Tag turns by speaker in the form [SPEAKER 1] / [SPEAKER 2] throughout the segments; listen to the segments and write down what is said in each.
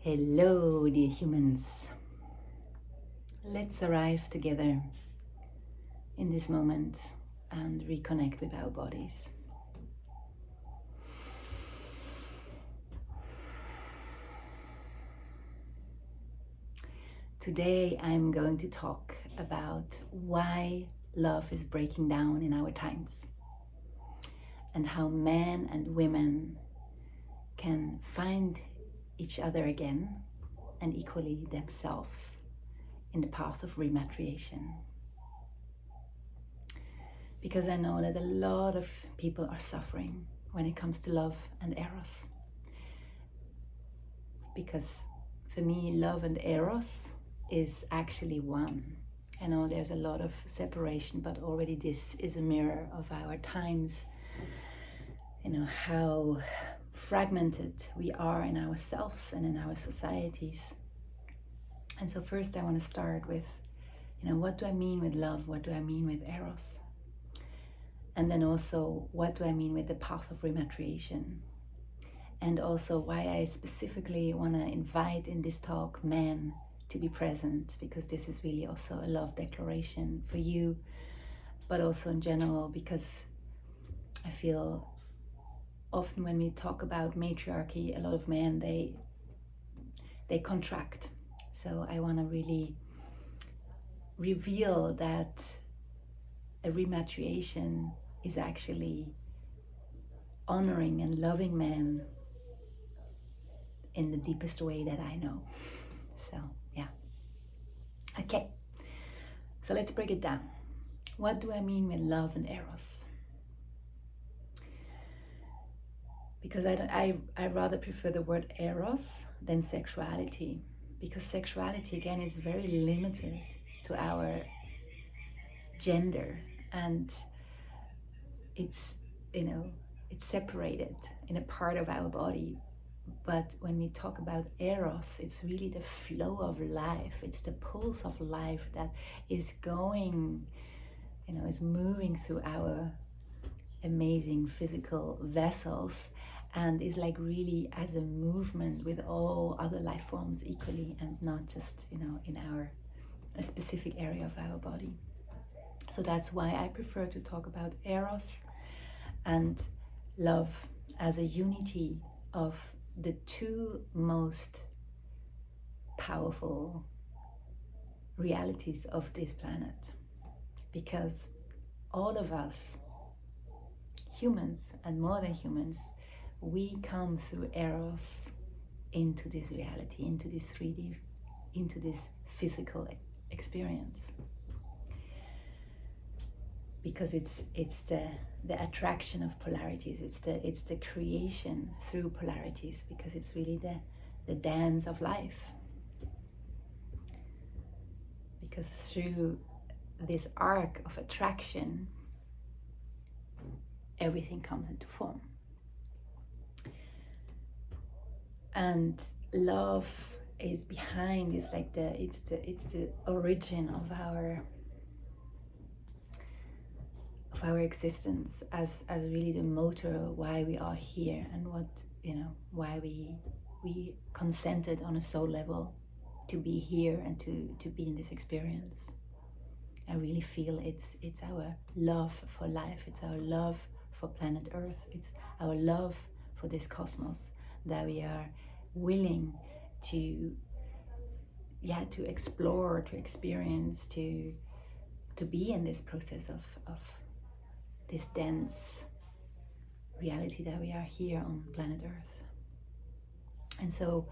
[SPEAKER 1] Hello, dear humans. Let's arrive together in this moment and reconnect with our bodies. Today I'm going to talk about why love is breaking down in our times and how men and women can find each other again and equally themselves in the path of rematriation. Because I know that a lot of people are suffering when it comes to love and Eros. Because for me, love and Eros is actually one. I know there's a lot of separation, but already this is a mirror of our times. You know, how fragmented we are in ourselves and in our societies. And so first I want to start with, what do I mean with love? What do I mean with Eros? And then also, what do I mean with the path of rematriation? And also why I specifically want to invite in this talk men to be present, because this is really also a love declaration for you, but also in general, because I feel often when we talk about matriarchy, a lot of men, they contract. So I want to really reveal that a rematriation is actually honoring and loving men in the deepest way that I know. So yeah. Okay, so let's break it down. What do I mean with love and Eros? Because I rather prefer the word Eros than sexuality, because sexuality, again, is very limited to our gender, and it's separated in a part of our body. But when we talk about Eros, it's really the flow of life, it's the pulse of life that is going, is moving through our amazing physical vessels, and is like really as a movement with all other life forms equally, and not just in a specific area of our body. So that's why I prefer to talk about Eros and love as a unity of the two most powerful realities of this planet. Because all of us, humans and more than humans, we come through Eros into this reality, into this 3D, into this physical experience. Because it's the attraction of polarities, it's the creation through polarities, because it's really the dance of life. Because through this arc of attraction, everything comes into form. And love is behind, it's like it's the origin of our existence, as really the motor why we are here, and why we consented on a soul level to be here and to be in this experience. I really feel it's our love for life, it's our love for planet Earth, it's our love for this cosmos that we are willing to explore, to experience, to be in this process of this dense reality that we are here on planet Earth. And so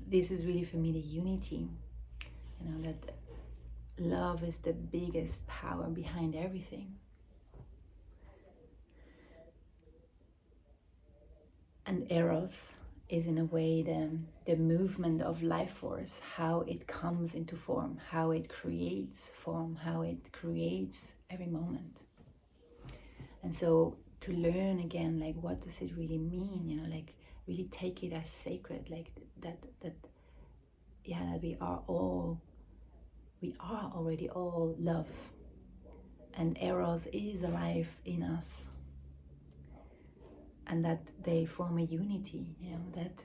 [SPEAKER 1] this is really for me the unity, that love is the biggest power behind everything. And Eros is in a way the movement of life force, how it comes into form, how it creates form, how it creates every moment. And so to learn again, like, what does it really mean, like really take it as sacred, like that we are already all love, and Eros is alive in us, and that they form a unity, that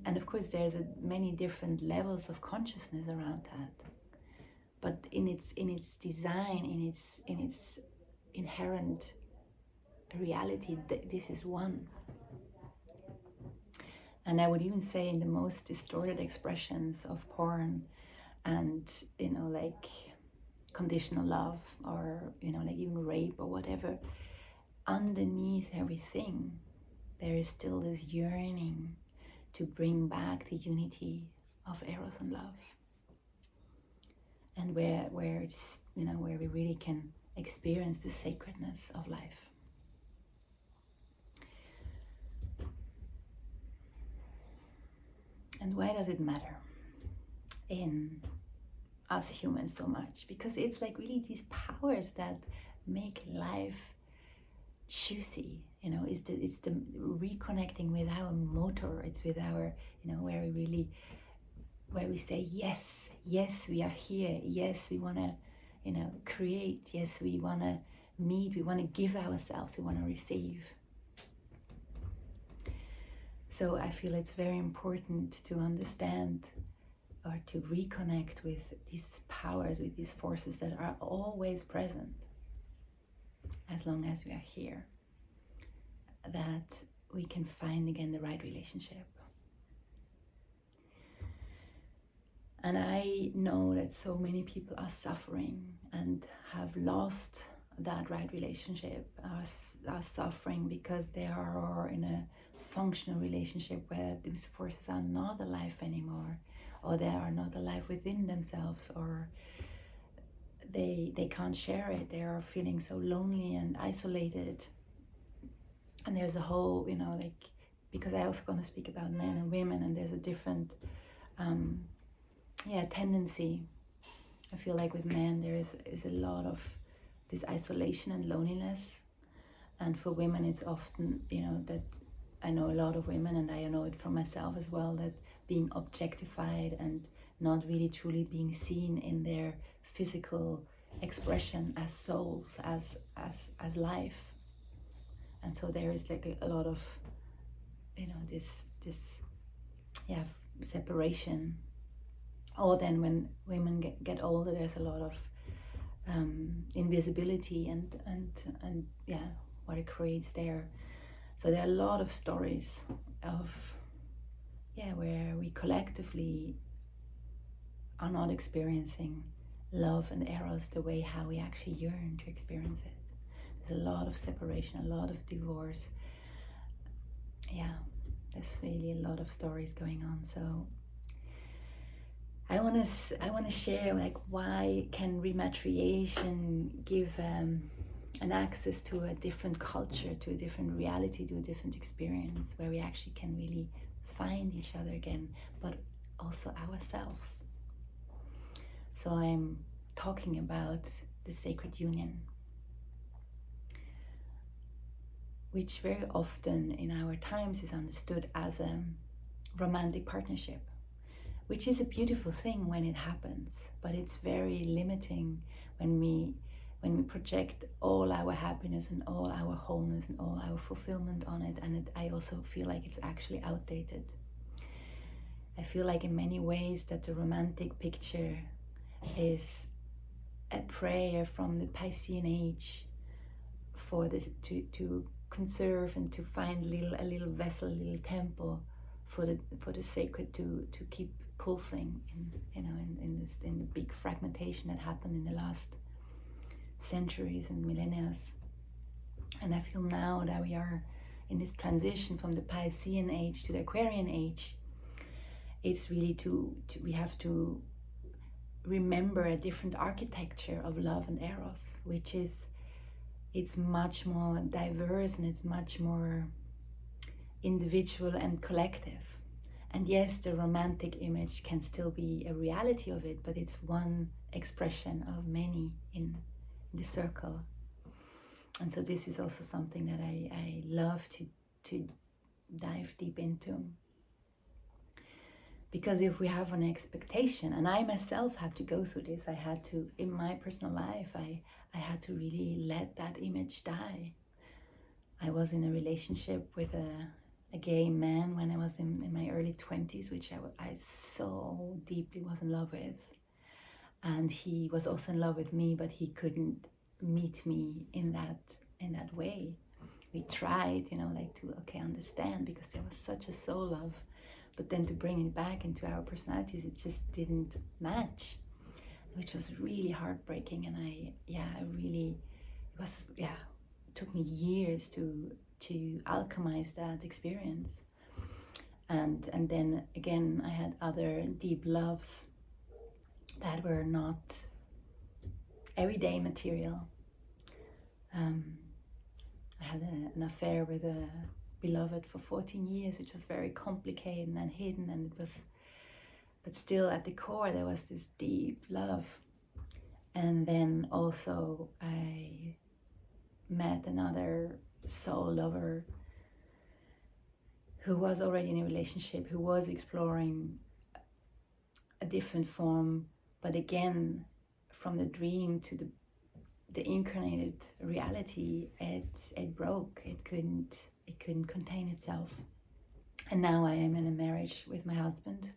[SPEAKER 1] And of course, there's many different levels of consciousness around that. But in its design, in its inherent reality, this is one. And I would even say in the most distorted expressions of porn and, like conditional love, or, like even rape or whatever, underneath everything, there is still this yearning to bring back the unity of Eros and love. And where it's, where we really can experience the sacredness of life. And why does it matter in us humans so much? Because it's like really these powers that make life juicy. It's the reconnecting with our motor. It's with our, where we say yes, we are here. Yes, we want to, create. Yes, we want to meet. We want to give ourselves. We want to receive. So I feel it's very important to understand or to reconnect with these powers, with these forces that are always present as long as we are here, that we can find again the right relationship. And I know that so many people are suffering and have lost that right relationship, are suffering because they are in a functional relationship where these forces are not alive anymore, or they are not alive within themselves, or they can't share it. They are feeling so lonely and isolated. And there's a whole, because I also going to speak about men and women, and there's a different tendency. I feel like with men there is a lot of this isolation and loneliness, and for women it's often, that I know a lot of women, and I know it from myself as well, that being objectified and not really truly being seen in their physical expression as souls, as life. And so there is like a lot of, this separation. Or then when women get older, there's a lot of invisibility and what it creates there. So there are a lot of stories of where we collectively are not experiencing love and Eros the way how we actually yearn to experience it. There's a lot of separation, a lot of divorce. There's really a lot of stories going on. So I want to share, like, why can rematriation give an access to a different culture, to a different reality, to a different experience, where we actually can really find each other again, but also ourselves. So I'm talking about the sacred union, which very often in our times is understood as a romantic partnership, which is a beautiful thing when it happens, but it's very limiting when we project all our happiness and all our wholeness and all our fulfillment on it. And I also feel like it's actually outdated. I feel like in many ways that the romantic picture is a prayer from the Piscean age for this to conserve and to find a little vessel, a little temple for the sacred to keep pulsing in the big fragmentation that happened in the last centuries and millennia. And I feel now that we are in this transition from the Piscean age to the Aquarian age, it's really we have to remember a different architecture of love and Eros, which is, it's much more diverse and it's much more individual and collective. And yes, the romantic image can still be a reality of it, but it's one expression of many in the circle. And so this is also something that I love to dive deep into. Because if we have an expectation, and I myself had to go through this, I had to, in my personal life, I had to really let that image die. I was in a relationship with a gay man when I was in my early 20s, which I so deeply was in love with. And he was also in love with me, but he couldn't meet me in that way. We tried, like to understand, because there was such a soul love, but then to bring it back into our personalities, it just didn't match, which was really heartbreaking. And it took me years to alchemize that experience. And then again, I had other deep loves that were not everyday material. I had an affair with a beloved for 14 years, which was very complicated and hidden, and but still at the core there was this deep love. And then also I met another soul lover who was already in a relationship, who was exploring a different form, but again, from the dream to the incarnated reality, it broke. It couldn't contain itself. And now I am in a marriage with my husband,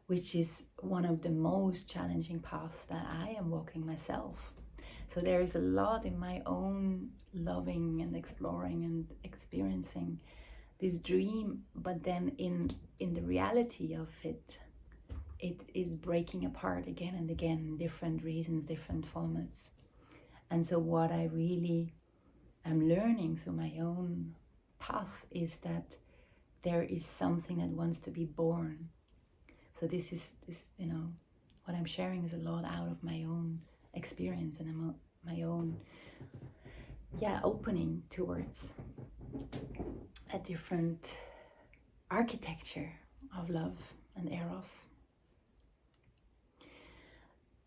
[SPEAKER 1] which is one of the most challenging paths that I am walking myself. So there is a lot in my own loving and exploring and experiencing this dream, but then in the reality of it is breaking apart again and again, different reasons, different formats. And so what I really am learning through my own path is that there is something that wants to be born. So this, what I'm sharing is a lot out of my own experience and my own opening towards a different architecture of love and Eros.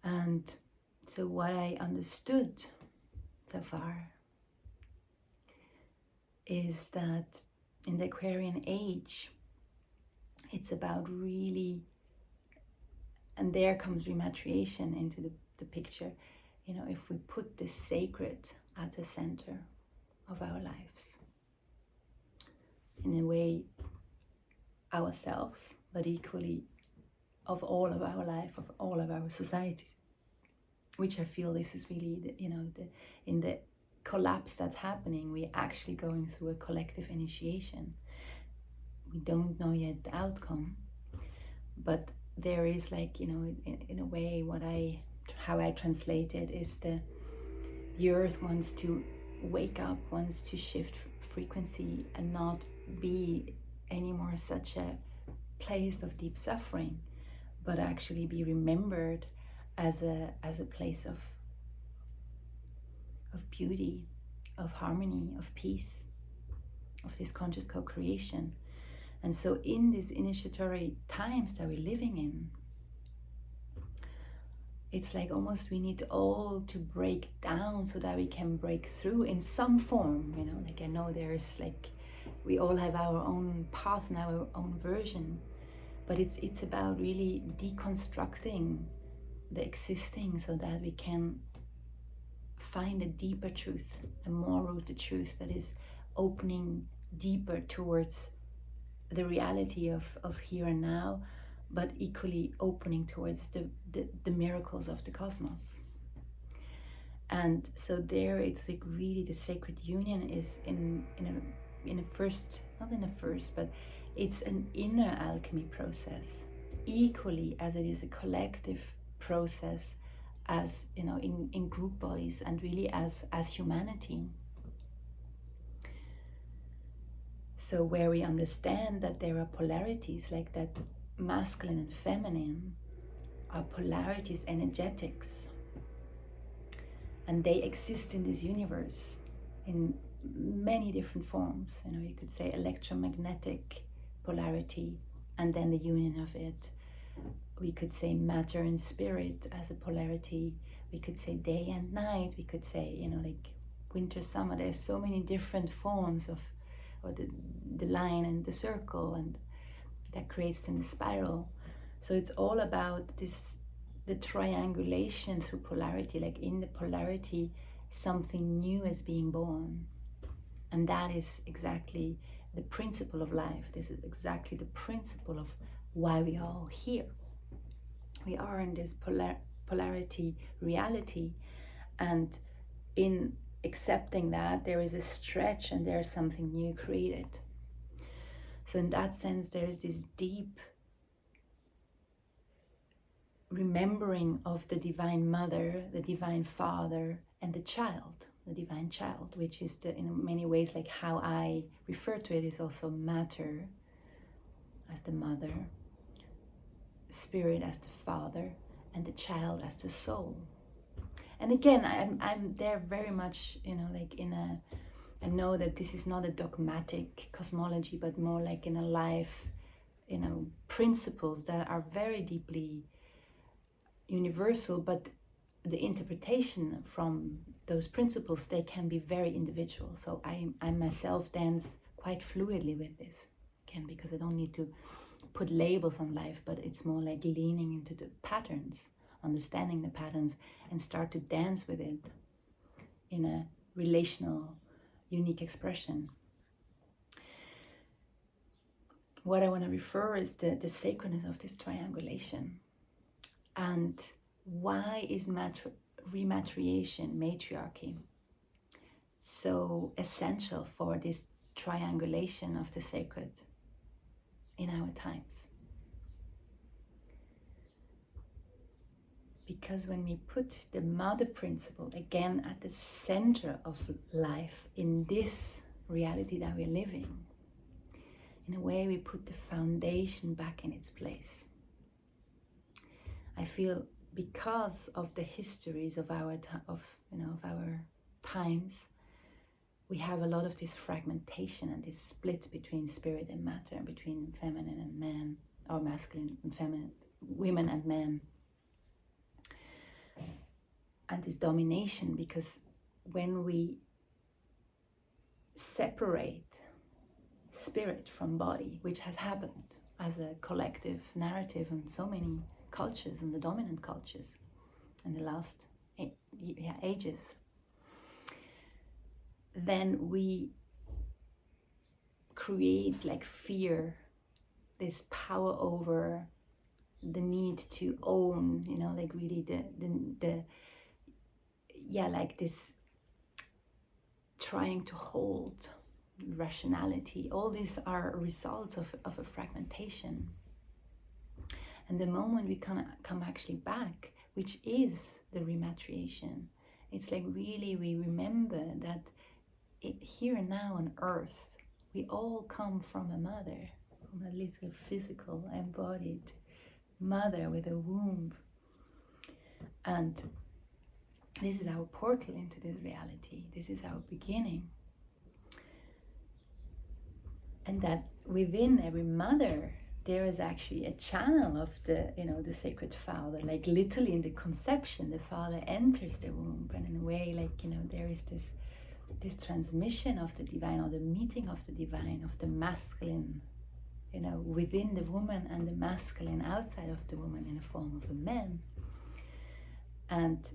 [SPEAKER 1] And so what I understood so far is that in the Aquarian age, it's about really, and there comes Rematriation into the picture, if we put the sacred at the center of our lives, in a way ourselves, but equally of all of our life, of all of our societies, which I feel this is really, in the collapse that's happening, we're actually going through a collective initiation. We don't know yet the outcome, but there is in a way how I translate it is the earth wants to wake up, wants to shift frequency and not be anymore such a place of deep suffering, but actually be remembered as a place of beauty, of harmony, of peace, of this conscious co-creation. And so in these initiatory times that we're living in, it's like almost we need all to break down so that we can break through in some form, I know there's we all have our own path and our own version, but it's about really deconstructing the existing so that we can find a deeper truth, a more rooted truth that is opening deeper towards the reality of here and now, but equally opening towards the miracles of the cosmos. And so there it's really the sacred union is in a first, not in a first, but it's an inner alchemy process, equally as it is a collective process, as in group bodies and really as humanity. So where we understand that there are polarities, like that masculine and feminine are polarities, energetics, and they exist in this universe in many different forms. You could say electromagnetic polarity, and then the union of it. We could say matter and spirit as a polarity. We could say day and night. We could say, winter, summer. There's so many different forms of, or the line and the circle, and that creates then the spiral. So it's all about the triangulation through polarity. Like in the polarity, something new is being born. And that is exactly the principle of life. This is exactly the principle of why we are all here. We are in this polarity reality, and in accepting that, there is a stretch and there is something new created. So in that sense, there is this deep remembering of the Divine Mother, the Divine Father, and the child, the Divine Child, which is in many ways, like how I refer to it, is also Matter as the mother, Spirit as the father, and the child as the soul. And again, I'm there very much, like I know that this is not a dogmatic cosmology, but more like in a life, principles that are very deeply universal, but the interpretation from those principles, they can be very individual. So I myself dance quite fluidly with this, again, because I don't need to put labels on life, but it's more like leaning into the patterns, understanding the patterns, and start to dance with it in a relational, unique expression. What I want to refer is the sacredness of this triangulation. And why is rematriation, matriarchy, so essential for this triangulation of the sacred in our times? Because when we put the mother principle again at the center of life in this reality that we're living, in a way we put the foundation back in its place. I feel because of the histories of our times, we have a lot of this fragmentation and this split between spirit and matter, and between feminine and man, or masculine and feminine, women and men, and this domination. Because when we separate spirit from body, which has happened as a collective narrative in so many cultures, and the dominant cultures in the last ages, then we create like fear, this power over the need to own, like really the like this trying to hold rationality. All these are results of a fragmentation. And the moment we come actually back, which is the rematriation, it's like really we remember that here and now on earth, we all come from a mother, from a little physical, embodied mother with a womb. And this is our portal into this reality. This is our beginning. And that within every mother, there is actually a channel of the sacred father, like literally in the conception, the father enters the womb, and in a way, like, there is this transmission of the divine, or the meeting of the divine, of the masculine, within the woman, and the masculine outside of the woman in the form of a man. And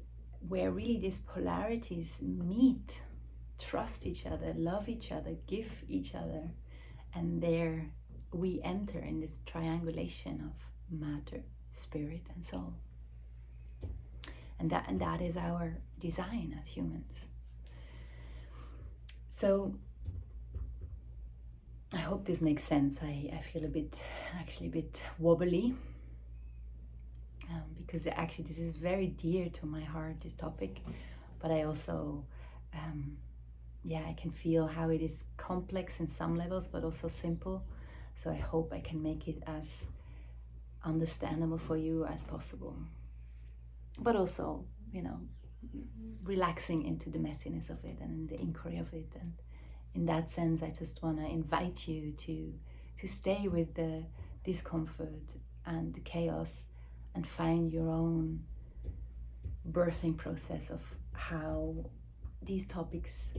[SPEAKER 1] where really these polarities meet, trust each other, love each other, give each other, and there we enter in this triangulation of matter, spirit, and soul. And that is our design as humans. So I hope this makes sense. I feel a bit wobbly, because actually this is very dear to my heart, this topic, but I also I can feel how it is complex in some levels, but also simple. So I hope I can make it as understandable for you as possible, but also, relaxing into the messiness of it and the inquiry of it. And in that sense, I just want to invite you to stay with the discomfort and the chaos, and find your own birthing process of how these topics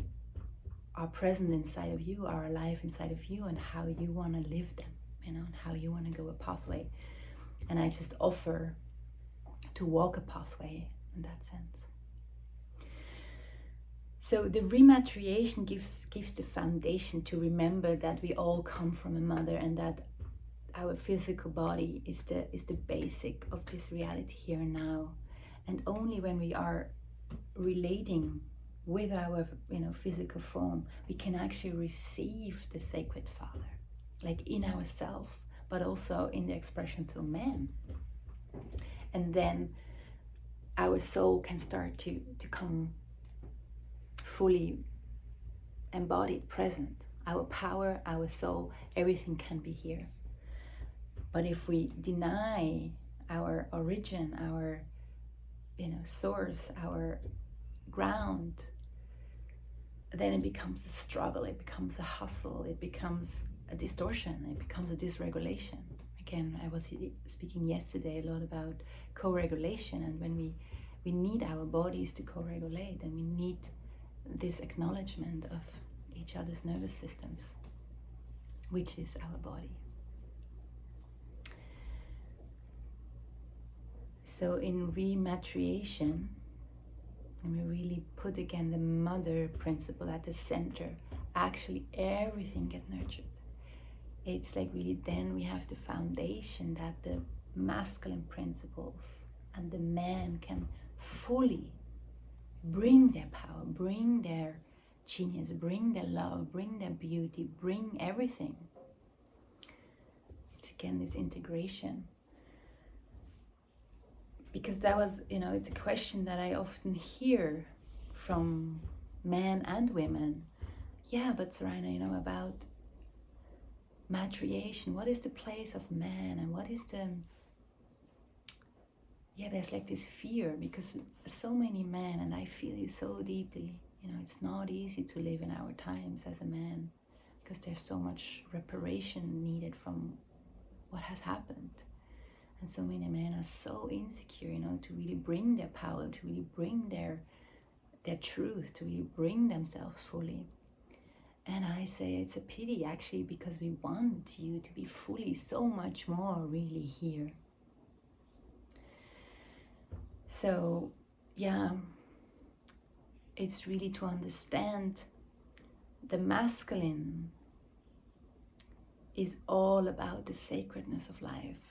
[SPEAKER 1] are present inside of you, are alive inside of you, and how you want to live them, and how you want to go a pathway. And I just offer to walk a pathway in that sense. So the rematriation gives the foundation to remember that we all come from a mother, and that our physical body is the basic of this reality here and now. And only when we are relating with our physical form, we can actually receive the sacred Father, like in ourselves, but also in the expression through man. And then our soul can start to come fully embodied, present. Our power, our soul, everything can be here. But if we deny our origin, our source, our ground, then it becomes a struggle, it becomes a hustle, it becomes a distortion, it becomes a dysregulation. Again, I was speaking yesterday a lot about co-regulation, and when we need our bodies to co-regulate, and we need this acknowledgement of each other's nervous systems, which is our body. So in rematriation, and we really put again the mother principle at the center, actually everything gets nurtured. It's like really then we have the foundation that the masculine principles and the man can fully bring their power, bring their genius, bring their love, bring their beauty, bring everything. It's again this integration. Because that was, it's a question that I often hear from men and women. Yeah, but Sarina, about matriation, what is the place of man, and what is the... Yeah, there's like this fear, because so many men, and I feel you so deeply, it's not easy to live in our times as a man, because there's so much reparation needed from what has happened. And so many men are so insecure, to really bring their power, to really bring their truth, to really bring themselves fully. And I say it's a pity, actually, because we want you to be fully so much more really here. So, yeah, it's really to understand the masculine is all about the sacredness of life.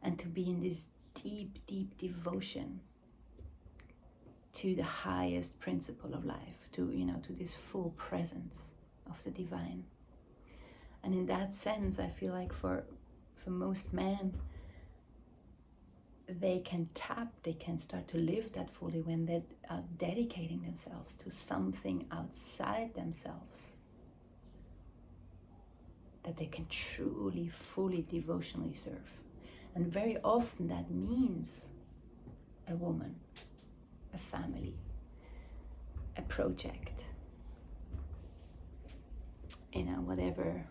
[SPEAKER 1] And to be in this deep, deep devotion to the highest principle of life, to this full presence of the divine. And in that sense, I feel like for most men, they can start to live that fully when they are dedicating themselves to something outside themselves that they can truly, fully, devotionally serve. And very often that means a woman, a family, a project, whatever,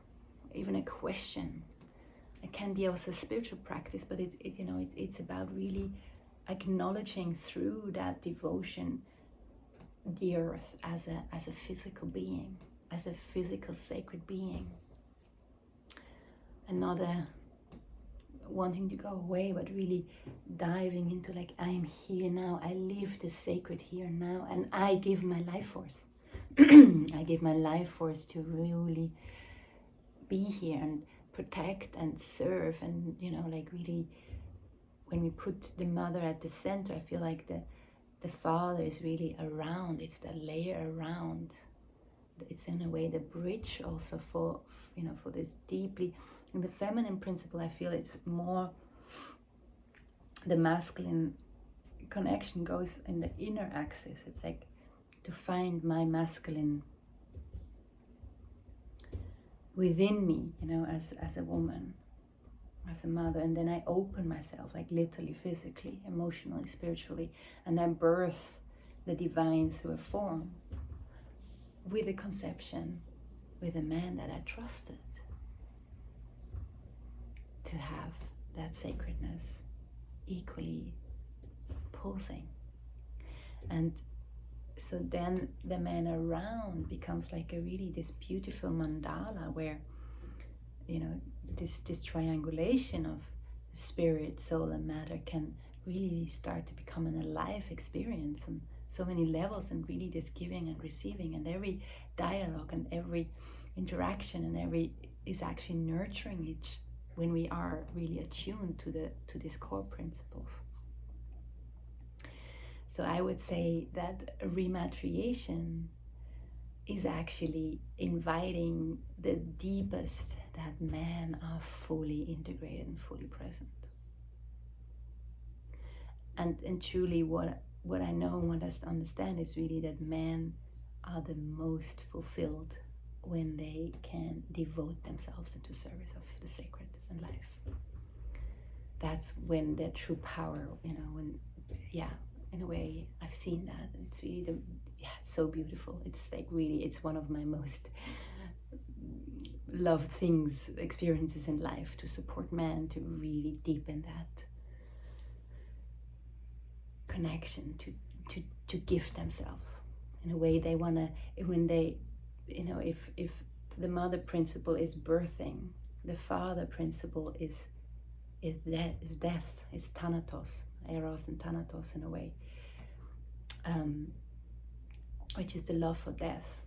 [SPEAKER 1] even a question. It can be also a spiritual practice, but it's about really acknowledging through that devotion the earth as a physical being, as a physical sacred being, and not wanting to go away, but really diving into like, I am here now, I live the sacred here now, and I give my life force. I give my life force to really be here and protect and serve, and like really, when we put the mother at the center, I feel like the father is really around. It's the layer around. It's in a way the bridge also for this deeply. In the feminine principle, I feel it's more the masculine connection goes in the inner axis. It's like to find my masculine within me, as a woman, as a mother, and then I open myself, like literally, physically, emotionally, spiritually, and I birth the divine through a form with a conception, with a man that I trusted to have that sacredness equally pulsing. And so then the man around becomes like this beautiful mandala where, this triangulation of spirit, soul, and matter can really start to become an alive experience. And so many levels, and really this giving and receiving, and every dialogue and every interaction and every is actually nurturing each when we are really attuned to these core principles. So I would say that rematriation is actually inviting the deepest, that men are fully integrated and fully present. And truly what I know and what I understand is really that men are the most fulfilled when they can devote themselves into service of the sacred and life. That's when their true power, when, in a way, I've seen that. It's really it's so beautiful. It's like really, it's one of my most loved experiences in life, to support men to really deepen that connection, to give themselves in a way they want to. When they, if the mother principle is birthing, the father principle is death, is thanatos, Eros and thanatos in a way, which is the love for death.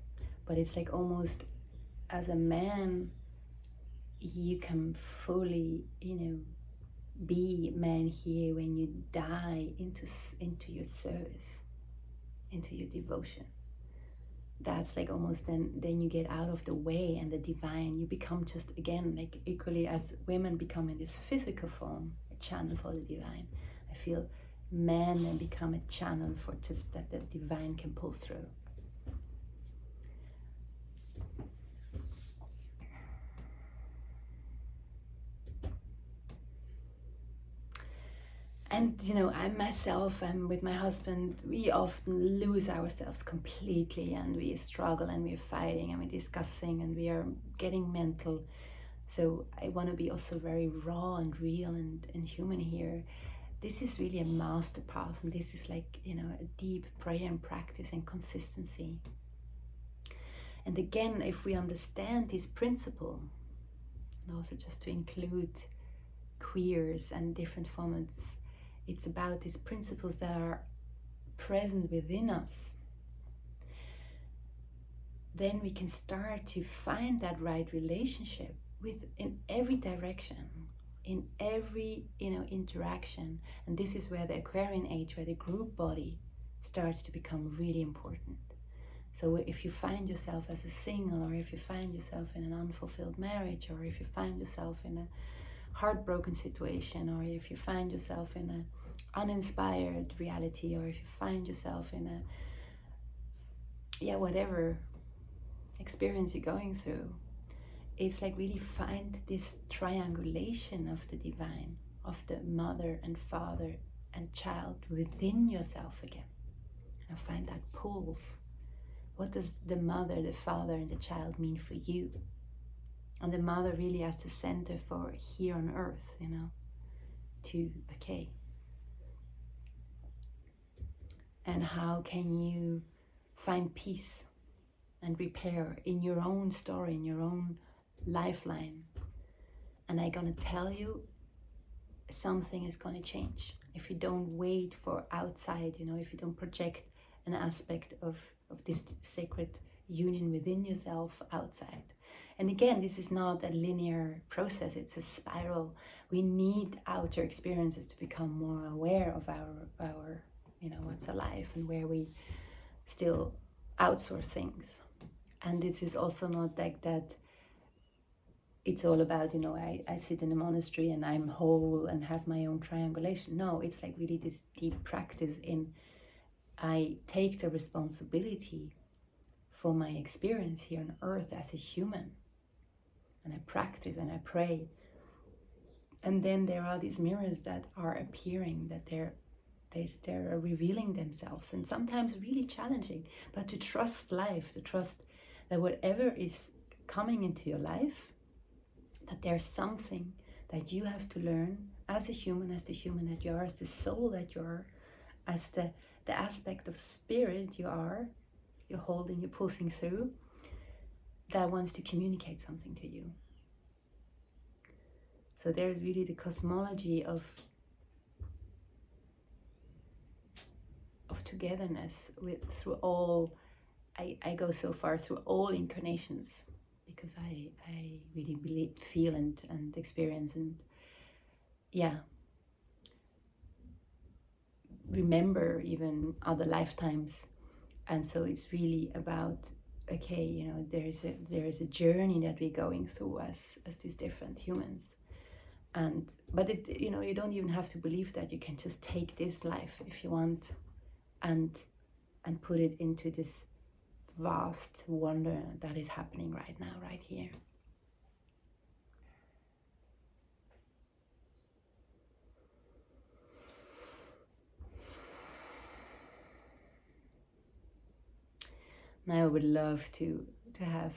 [SPEAKER 1] But it's like almost, as a man, you can fully, be man here when you die into your service, into your devotion. That's like almost then you get out of the way, and the divine, you become just, again, like equally as women become in this physical form a channel for the divine. I feel men then become a channel for just that the divine can pull through. And I myself, and with my husband, we often lose ourselves completely, and we struggle, and we're fighting, and we're discussing, and we are getting mental. So I want to be also very raw and real and human here. This is really a master path, and this is like, a deep prayer and practice and consistency. And again, if we understand this principle, and also just to include queers and different formats, it's about these principles that are present within us. Then we can start to find that right relationship in every direction, in every interaction. And this is where the Aquarian age, where the group body starts to become really important. So if you find yourself as a single, or if you find yourself in an unfulfilled marriage, or if you find yourself in a heartbroken situation, or if you find yourself in an uninspired reality, or if you find yourself in whatever experience you're going through, it's like really find this triangulation of the divine, of the mother and father and child within yourself again, and find that pulse. What does the mother, the father, and the child mean for you? And the mother really as the center for here on earth, and how can you find peace and repair in your own story, in your own lifeline? And I'm gonna tell you, something is gonna change if you don't wait for outside, if you don't project an aspect of this sacred union within yourself outside. And again, this is not a linear process, it's a spiral. We need outer experiences to become more aware of our what's alive, and where we still outsource things. And this is also not like that it's all about, I sit in a monastery and I'm whole and have my own triangulation. No, it's like really this deep practice in, I take the responsibility for my experience here on earth as a human, and I practice and I pray. And then there are these mirrors that are appearing, that they're revealing themselves, and sometimes really challenging, but to trust life, to trust that whatever is coming into your life, that there's something that you have to learn as a human, as the human that you are, as the soul that you are, as the aspect of spirit you are, you're holding, you're pulsing through, that wants to communicate something to you. So there's really the cosmology of togetherness through all. I go so far through all incarnations, because I really believe, feel and experience and remember even other lifetimes. And so it's really about, okay, there is a journey that we're going through as these different humans. But you don't even have to believe that. You can just take this life if you want and put it into this vast wonder that is happening right now, right here. Now I would love to have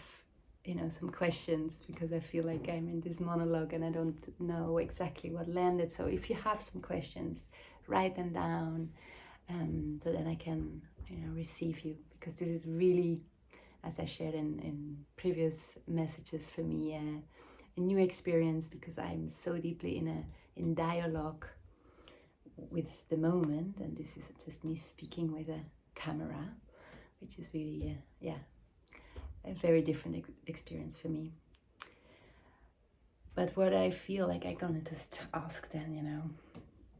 [SPEAKER 1] some questions, because I feel like I'm in this monologue and I don't know exactly what landed. So if you have some questions, write them down, so that I can receive you, because this is really, as I shared in previous messages, for me a new experience, because I'm so deeply in dialogue with the moment, and this is just me speaking with a camera, which is really a very different experience for me. But what I feel like I'm gonna just ask then,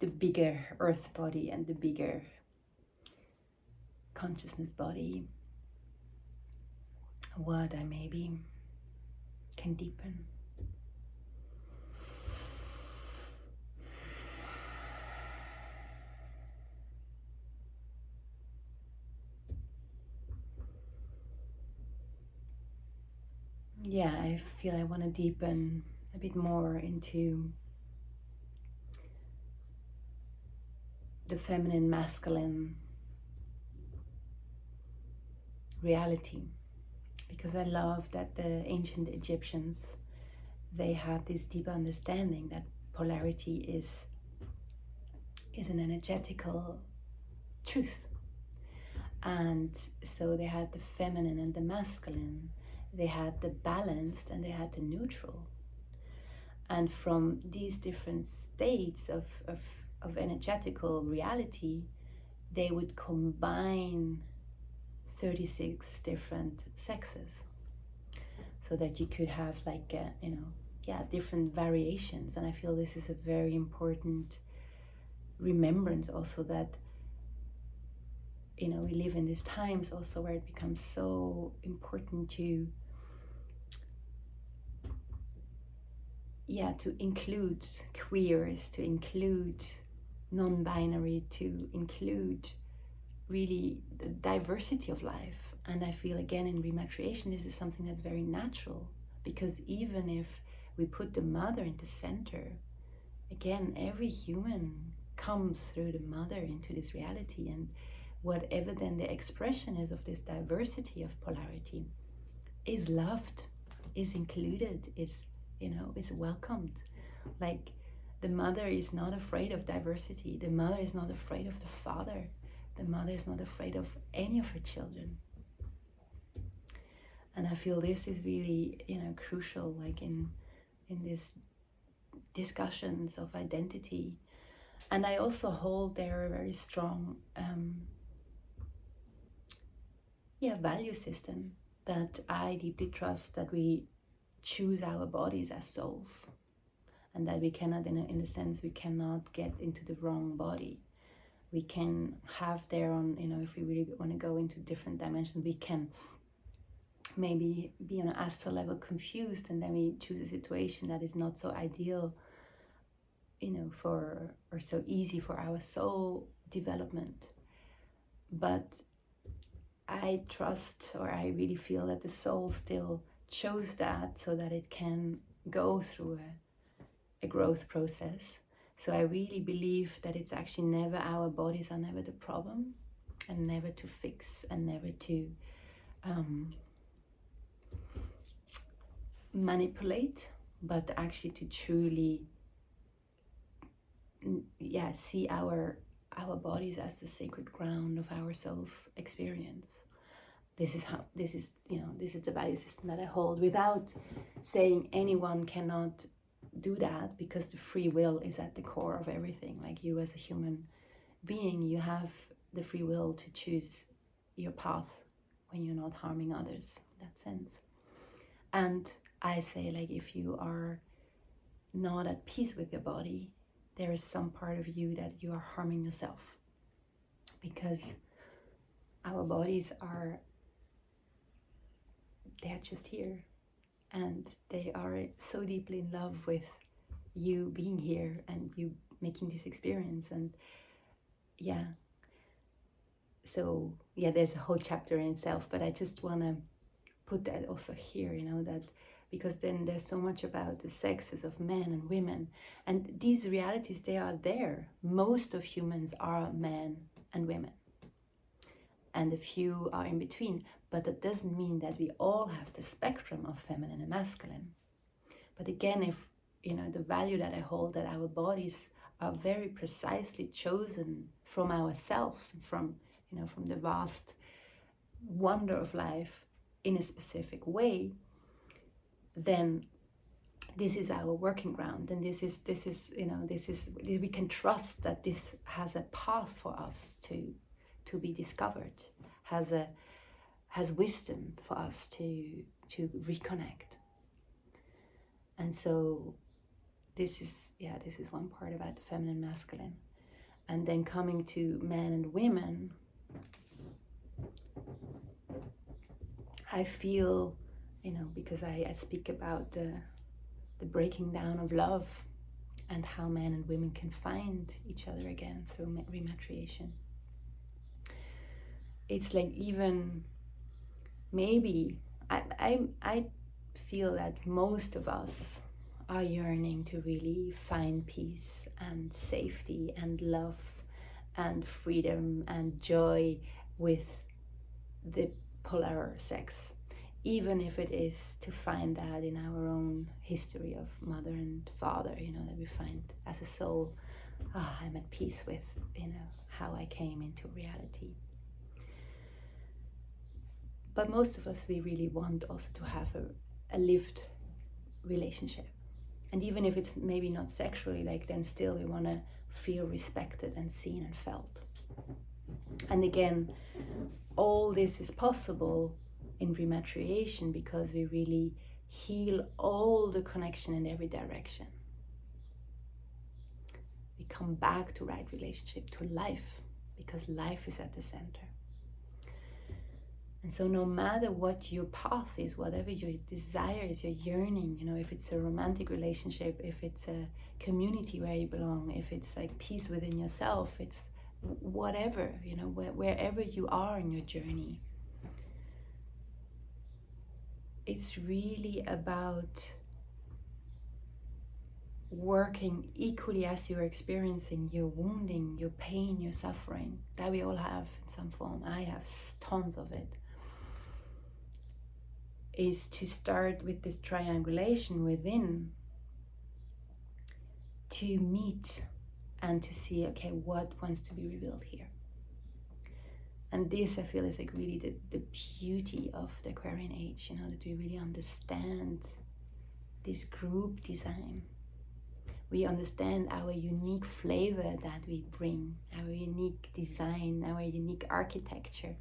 [SPEAKER 1] the bigger earth body and the bigger consciousness body, what I maybe can deepen. Yeah, I feel I want to deepen a bit more into the feminine, masculine reality, because I love that the ancient Egyptians, they had this deep understanding that polarity is an energetical truth. And so they had the feminine and the masculine, they had the balanced and they had the neutral. And from these different states of energetical reality, they would combine 36 different sexes, so that you could have like different variations. And I feel this is a very important remembrance also, that we live in these times also where it becomes so important to include queers, to include non-binary, to include really the diversity of life. And I feel again in rematriation, this is something that's very natural, because even if we put the mother in the center, again, every human comes through the mother into this reality. And whatever then the expression is of this diversity of polarity is loved, is included, is welcomed. Like, the mother is not afraid of diversity. The mother is not afraid of the father. The mother is not afraid of any of her children. And I feel this is really crucial, like in these discussions of identity. And I also hold there a very strong value system that I deeply trust, that we choose our bodies as souls, and that we cannot, in a sense, we cannot get into the wrong body. We can have there on, if we really want to go into different dimensions, we can maybe be on an astral level confused, and then we choose a situation that is not so ideal, or so easy for our soul development. But I trust, or I really feel that the soul still chose that so that it can go through a growth process. So I really believe that it's actually never, our bodies are never the problem, and never to fix, and never to manipulate, but actually to truly see our bodies as the sacred ground of our soul's experience. This is the value system that I hold, without saying anyone cannot do that, because the free will is at the core of everything. Like, you as a human being, you have the free will to choose your path when you're not harming others in that sense. And I say, like, if you are not at peace with your body, there is some part of you that you are harming yourself, because our bodies they're just here, and they are so deeply in love with you being here and you making this experience. And yeah, so yeah, there's a whole chapter in itself, but I just want to put that also here, you know, that because then there's so much about the sexes of men and women, and these realities, they are there. Most of humans are men and women, and a few are in between, but that doesn't mean that we all have the spectrum of feminine and masculine. But again, if you know, the value that I hold, that our bodies are very precisely chosen from ourselves, from, you know, from the vast wonder of life in a specific way, then this is our working ground, and this is you know, we can trust that this has a path for us to be discovered, has wisdom for us to reconnect. And so this is one part about the feminine, masculine. And then coming to men and women, I feel, you know, because I speak about the breaking down of love and how men and women can find each other again through rematriation. It's like, even maybe I feel that most of us are yearning to really find peace and safety and love and freedom and joy with the polar sex, even if it is to find that in our own history of mother and father, you know, that we find as a soul, I'm at peace with, you know, how I came into reality. But most of us, we really want also to have a lived relationship. And even if it's maybe not sexually, like, then still we want to feel respected and seen and felt. And again, all this is possible in rematriation because we really heal all the connection in every direction. We come back to right relationship, to life, because life is at the center. And so no matter what your path is, whatever your desire is, your yearning, you know, if it's a romantic relationship, if it's a community where you belong, if it's like peace within yourself, it's whatever, you know, wherever you are in your journey, it's really about working equally as you're experiencing your wounding, your pain, your suffering, that we all have in some form. I have tons of it. Is to start with this triangulation within, to meet and to see, okay, what wants to be revealed here. And this, I feel, is like really the beauty of the Aquarian age, you know, that we really understand this group design. We understand our unique flavor that we bring, our unique design, our unique architecture,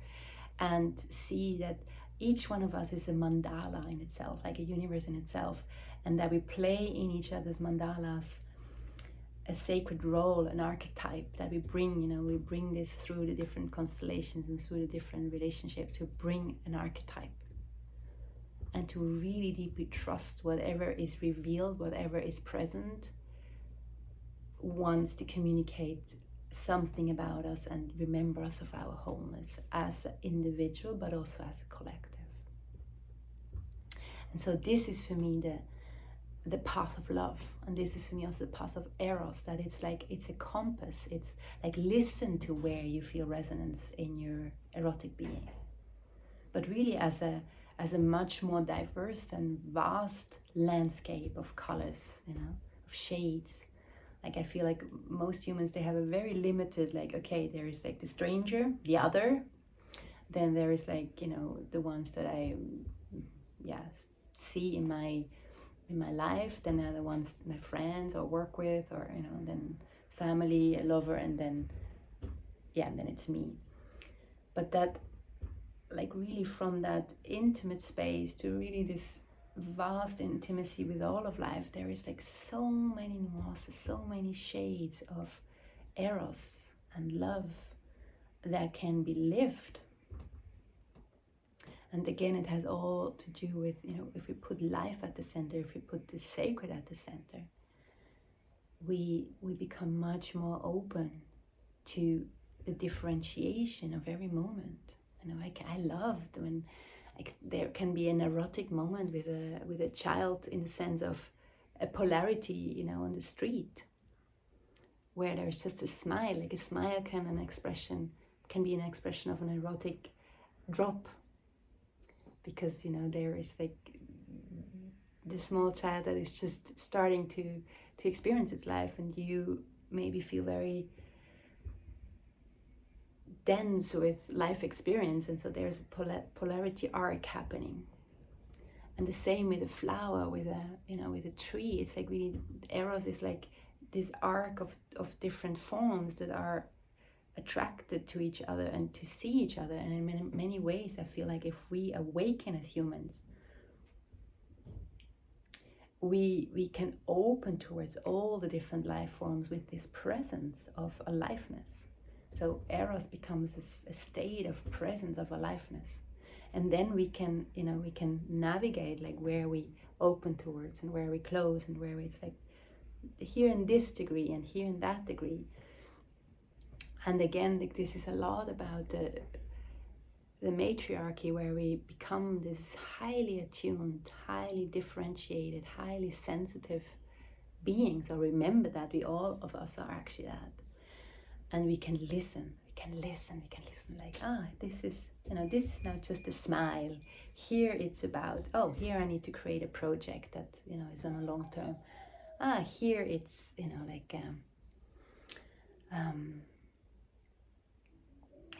[SPEAKER 1] and see that each one of us is a mandala in itself, like a universe in itself, and that we play in each other's mandalas a sacred role, an archetype that we bring, you know, we bring this through the different constellations and through the different relationships, to bring an archetype and to really deeply trust whatever is revealed, whatever is present, wants to communicate something about us and remember us of our wholeness as an individual, but also as a collective. And so this is for me the path of love, and this is for me also the path of Eros, that it's like, it's a compass. It's like, listen to where you feel resonance in your erotic being, but really as a much more diverse and vast landscape of colors, you know, of shades. Like, I feel like most humans, they have a very limited, like, okay, there is like the stranger, the other, then there is like, you know, the ones that I see in my life, then there are the ones my friends or work with, or, you know, then family, a lover, and then yeah, then it's me. But that, like, really from that intimate space to really this vast intimacy with all of life, there is like so many nuances, so many shades of Eros and love that can be lived. And again, it has all to do with, you know, if we put life at the center, if we put the sacred at the center, we become much more open to the differentiation of every moment. You know, I loved when, like, there can be an erotic moment with a child, in the sense of a polarity, you know, on the street, where there's just a smile. Like a smile can be an expression of an erotic drop, because, you know, there is like the small child that is just starting to experience its life, and you maybe feel very dense with life experience, and so there's a polarity arc happening. And the same with a flower, with a tree. It's like really, Eros is like this arc of different forms that are attracted to each other and to see each other. And in many ways, I feel like if we awaken as humans, we can open towards all the different life forms with this presence of aliveness. So Eros becomes a state of presence, of aliveness. And then we can navigate, like, where we open towards and where we close, and where it's like here in this degree and here in that degree. And again, like, this is a lot about the matriarchy, where we become this highly attuned, highly differentiated, highly sensitive beings. So remember that all of us are actually that. And we can listen, like, this is not just a smile. Here it's about, here I need to create a project that, you know, is on a long term. Here it's, you know, like,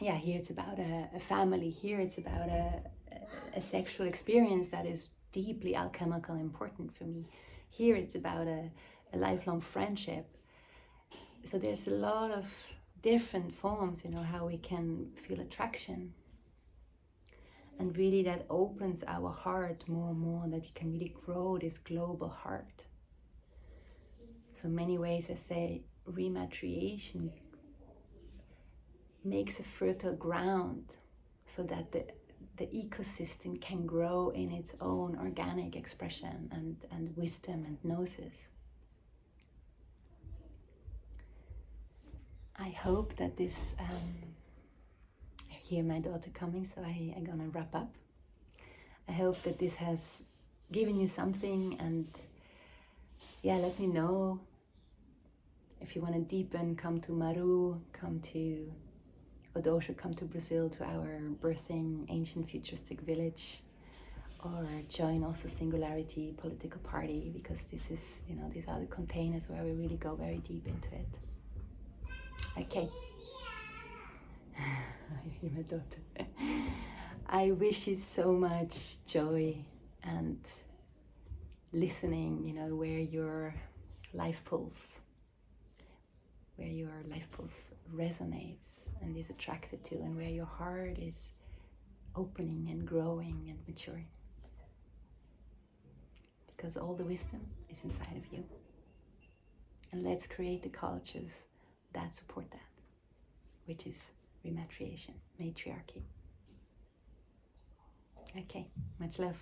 [SPEAKER 1] here it's about a family. Here it's about a sexual experience that is deeply alchemical and important for me. Here it's about a lifelong friendship. So there's a lot of different forms, you know, how we can feel attraction. And really that opens our heart more and more, that we can really grow this global heart. So in many ways, I say rematriation makes a fertile ground so that the ecosystem can grow in its own organic expression and wisdom and gnosis. I hope that this, I hear my daughter coming, so I'm gonna wrap up. I hope that this has given you something, and let me know if you want to deepen. Come to Māa'ru, come to Odosho, come to Brazil to our birthing ancient futuristic village, or join also Singularity Political Party, because this is, you know, these are the containers where we really go very deep into it. Okay. I hear my daughter. I wish you so much joy and listening, you know, where your life pulse resonates and is attracted to, and where your heart is opening and growing and maturing. Because all the wisdom is inside of you. And let's create the cultures that support that, which is rematriation, matriarchy. Okay, much love.